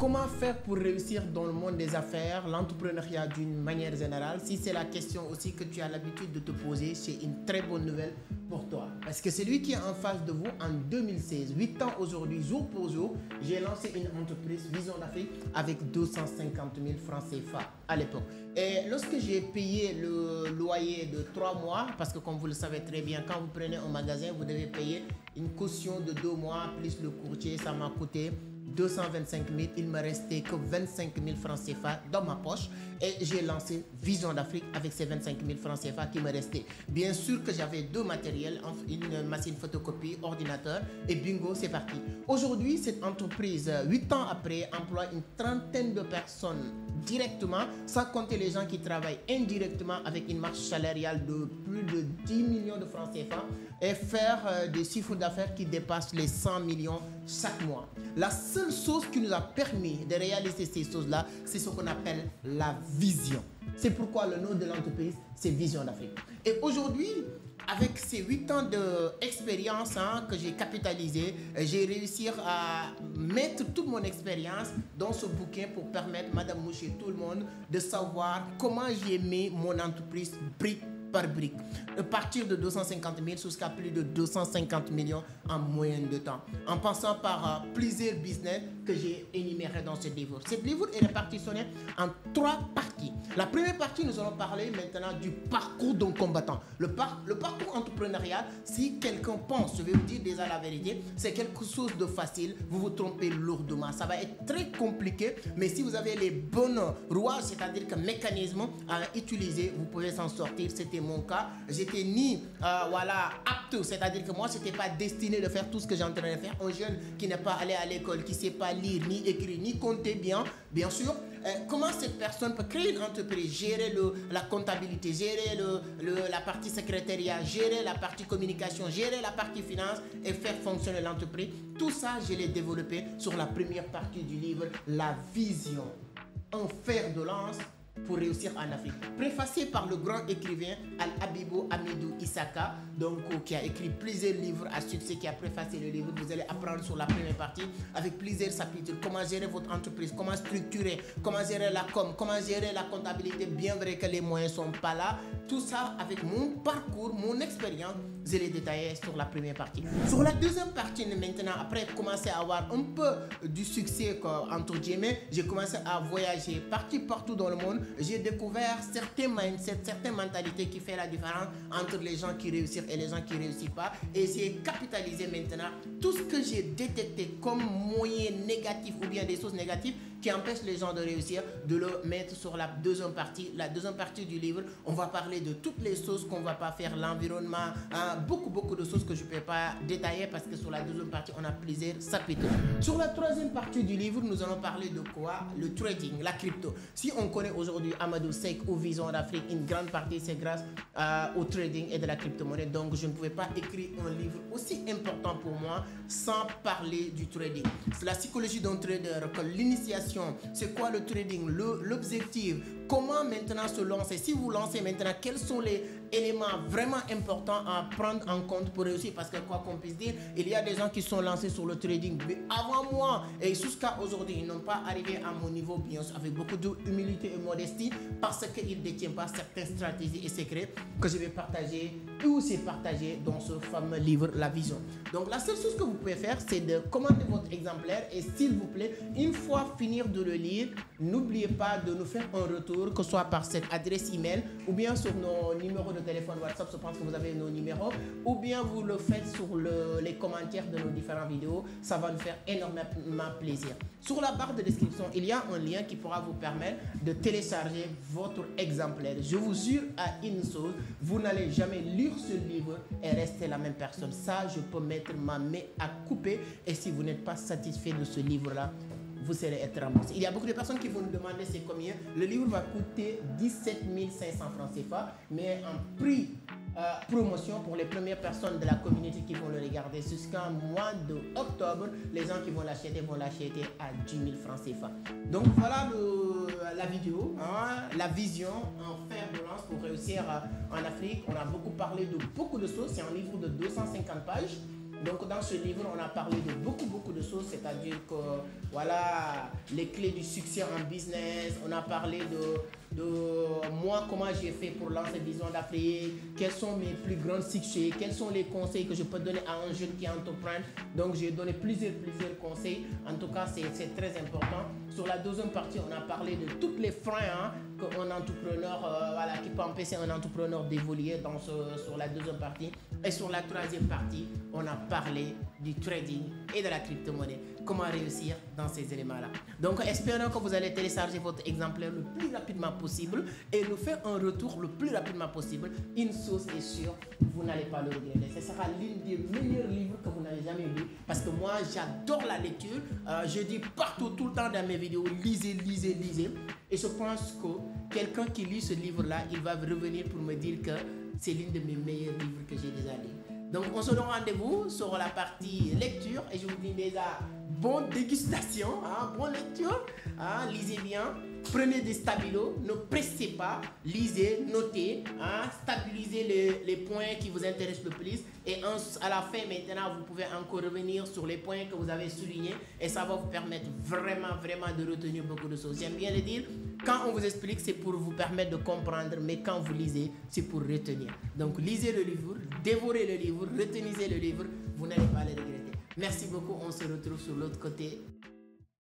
comment faire pour réussir dans le monde des affaires, l'entrepreneuriat d'une manière générale? Si c'est la question aussi que tu as l'habitude de te poser, c'est une très bonne nouvelle pour toi. Parce que celui qui est en face de vous en 2016, 8 ans aujourd'hui, jour pour jour, j'ai lancé une entreprise Vision d'Afrique avec 250 000 francs CFA à l'époque. Et lorsque j'ai payé le loyer de 3 mois, parce que comme vous le savez très bien, quand vous prenez un magasin, vous devez payer une caution de 2 mois, plus le courtier, ça m'a coûté 225 000, il me restait que 25 000 francs CFA dans ma poche et j'ai lancé Vision d'Afrique avec ces 25 000 francs CFA qui me restaient. Bien sûr que j'avais deux matériels, une machine photocopie, ordinateur et bingo, c'est parti. Aujourd'hui, cette entreprise, 8 ans après, emploie une trentaine de personnes directement, sans compter les gens qui travaillent indirectement avec une marge salariale de plus de 10 millions de francs CFA et faire des chiffres d'affaires qui dépassent les 100 millions chaque mois. La seule chose qui nous a permis de réaliser ces choses-là, c'est ce qu'on appelle la vision. C'est pourquoi le nom de l'entreprise, c'est Vision d'Afrique. Et aujourd'hui, avec ces 8 ans d'expérience que j'ai capitalisé, j'ai réussi à mettre toute mon expérience dans ce bouquin pour permettre Madame Mouche et tout le monde de savoir comment j'ai mis mon entreprise brique par brique, de partir de 250 000 jusqu'à plus de 250 millions en moyenne de temps, en passant par plusieurs business que j'ai énumérés dans ce livre. Ce livre est répartitionné en 3 parties. La première partie, nous allons parler maintenant du parcours d'un combattant. Le parcours entrepreneurial, si quelqu'un pense, je vais vous dire déjà la vérité, c'est quelque chose de facile, vous vous trompez lourdement. Ça va être très compliqué, mais si vous avez les bonnes rouages, c'est-à-dire que mécanismes à utiliser, vous pouvez s'en sortir. C'était mon cas. J'étais ni apte, c'est-à-dire que moi, je n'étais pas destiné de faire tout ce que j'ai en train de faire. Un jeune qui n'est pas allé à l'école, qui ne sait pas lire, ni écrire, ni compter bien sûr. Comment cette personne peut créer une entreprise, gérer la comptabilité, gérer la partie secrétariat, gérer la partie communication, gérer la partie finance et faire fonctionner l'entreprise. Tout ça, je l'ai développé sur la première partie du livre, La Vision, un fer de lance pour réussir en Afrique. Préfacé par le grand écrivain Al-Habibou Hamidou Issaka, qui a écrit plusieurs livres à succès, qui a préfacé le livre. Vous allez apprendre sur la première partie avec plusieurs chapitres. Comment gérer votre entreprise, comment structurer, comment gérer la com, comment gérer la comptabilité, bien vrai que les moyens ne sont pas là. Tout ça avec mon parcours, mon expérience, je l'ai détaillé sur la première partie. Sur la deuxième partie, maintenant, après commencer à avoir un peu du succès, entre guillemets, j'ai commencé à voyager partout dans le monde. J'ai découvert certains mindsets, certaines mentalités qui font la différence entre les gens qui réussissent et les gens qui ne réussissent pas. Et j'ai capitalisé maintenant tout ce que j'ai détecté comme moyen négatif ou bien des choses négatives qui empêchent les gens de réussir, de le mettre sur la deuxième partie. La deuxième partie du livre, on va parler de toutes les choses qu'on ne va pas faire, l'environnement, beaucoup de choses que je ne peux pas détailler parce que sur la deuxième partie, on a plusieurs chapitres. Sur la troisième partie du livre, nous allons parler de quoi? Le trading, la crypto. Si on connaît aujourd'hui Amadou Seck ou Vision d'Afrique, une grande partie c'est grâce au trading et de la crypto-monnaie. Donc je ne pouvais pas écrire un livre aussi important pour moi sans parler du trading. C'est la psychologie d'un trader, l'initiation, c'est quoi le trading, l'objectif, comment maintenant se lancer. Si vous lancez maintenant, quels sont les éléments vraiment importants à prendre en compte pour réussir, parce que quoi qu'on puisse dire, il y a des gens qui sont lancés sur le trading avant moi et jusqu'à aujourd'hui, ils n'ont pas arrivé à mon niveau, bien sûr, avec beaucoup d'humilité et modestie, parce qu'ils ne détiennent pas certaines stratégies et secrets que je vais partager ou c'est partagé dans ce fameux livre La Vision. Donc la seule chose que vous pouvez faire, c'est de commander votre exemplaire et s'il vous plaît, une fois finir de le lire, n'oubliez pas de nous faire un retour, que ce soit par cette adresse email ou bien sur nos numéros de téléphone WhatsApp, je pense que vous avez nos numéros, ou bien vous le faites sur les commentaires de nos différentes vidéos. Ça va nous faire énormément plaisir. Sur la barre de description, il y a un lien qui pourra vous permettre de télécharger votre exemplaire. Je vous jure à une chose, vous n'allez jamais lire ce livre et rester la même personne. Ça, je peux mettre ma main à couper, et si vous n'êtes pas satisfait de ce livre-là, vous serez être remboursé. Il y a beaucoup de personnes qui vont nous demander c'est combien. Le livre va coûter 17 500 francs CFA, mais en prix promotion pour les premières personnes de la communauté qui vont le regarder jusqu'en mois d'octobre. Les gens qui vont l'acheter à 10 000 francs CFA. Donc voilà la vidéo, la vision en fer de lance pour réussir en Afrique. On a beaucoup parlé de beaucoup de choses. C'est un livre de 250 pages. Donc dans ce livre, on a parlé de beaucoup de choses, c'est-à-dire que voilà les clés du succès en business, on a parlé de moi, comment j'ai fait pour lancer Vision d'Afrique, quels sont mes plus grands succès, quels sont les conseils que je peux donner à un jeune qui entreprend. Donc j'ai donné plusieurs conseils, en tout cas c'est très important. Sur la deuxième partie, on a parlé de tous les freins qu'un entrepreneur, voilà, qui peut empêcher un entrepreneur d'évoluer sur la deuxième partie. Et sur la troisième partie, on a parlé du trading et de la crypto-monnaie. Comment réussir dans ces éléments-là. Donc, espérons que vous allez télécharger votre exemplaire le plus rapidement possible et nous faire un retour le plus rapidement possible. Une chose est sûre, vous n'allez pas le regretter. Ce sera l'un des meilleurs livres que vous n'avez jamais lu parce que moi, j'adore la lecture. Je dis partout, tout le temps dans mes vidéos, lisez. Et je pense que quelqu'un qui lit ce livre-là, il va revenir pour me dire que c'est l'un de mes meilleurs livres que j'ai déjà lu. Donc, on se donne rendez-vous sur la partie lecture et je vous dis déjà bonne dégustation, bonne lecture, lisez bien, prenez des stabilos, ne pressez pas, lisez, notez, stabilisez les points qui vous intéressent le plus et à la fin maintenant vous pouvez encore revenir sur les points que vous avez soulignés et ça va vous permettre vraiment de retenir beaucoup de choses. J'aime bien le dire, quand on vous explique c'est pour vous permettre de comprendre, mais quand vous lisez c'est pour retenir. Donc lisez le livre, dévorez le livre, retenez le livre, vous n'allez pas le regretter. Merci beaucoup, on se retrouve sur l'autre côté.